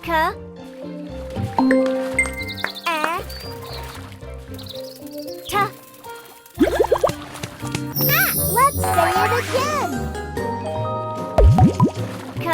K, T. Let's say it again. K,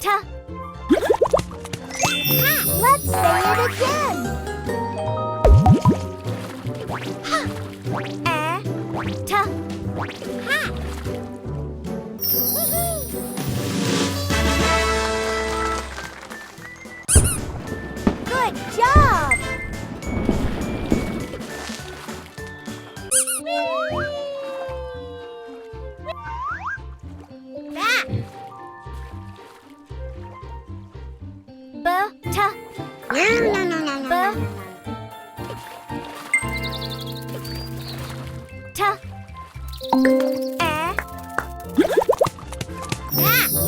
T. Let's say it again. T. Good job. Back. B, T. No. B, T.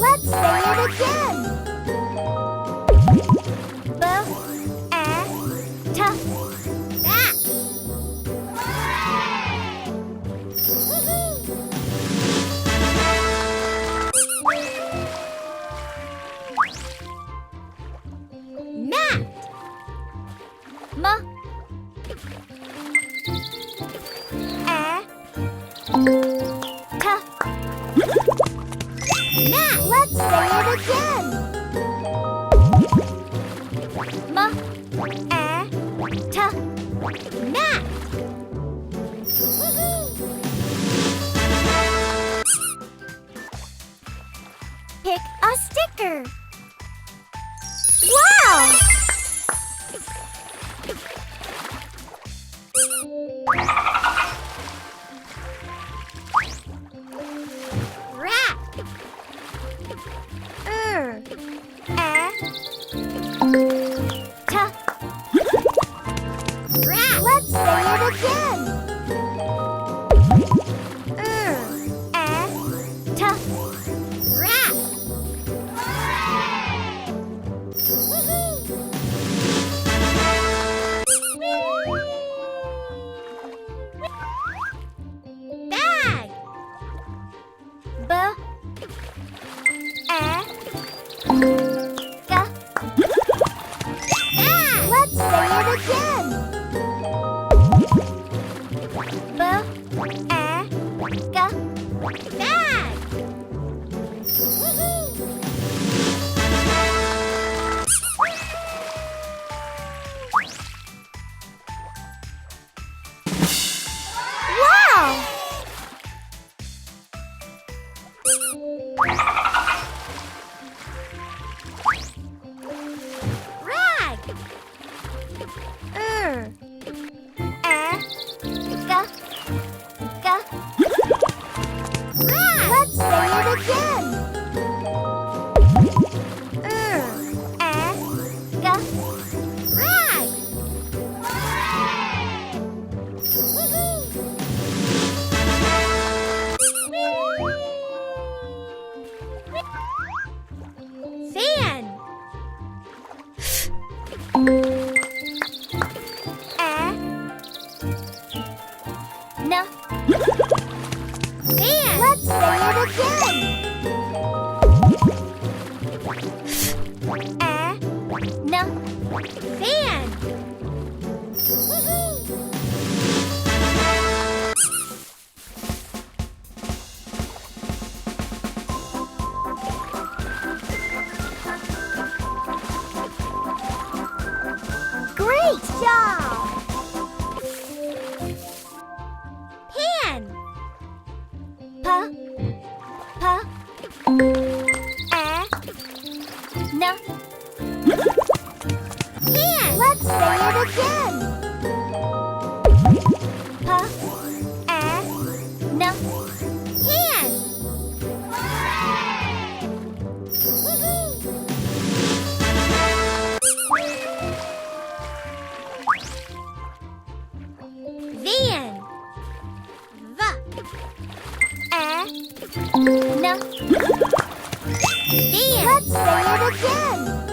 Let's say it again. B, T. Mat. M, T. Mat. Let's say it again. M, T. Mat. Pick a sticker. Wow! Rat. T. Rat. Let's say it again. T. Rat. Bag. B, G. Let's say it again. B, G. Bag. Wow! Rag. G. Rag. Let's say it again. G. Rag. Fan. N. Fan. Let's say it again. N. Fan. Great job! Pan. P, N. Pan. Let's say it again. P, N. Pan. Let's say it again.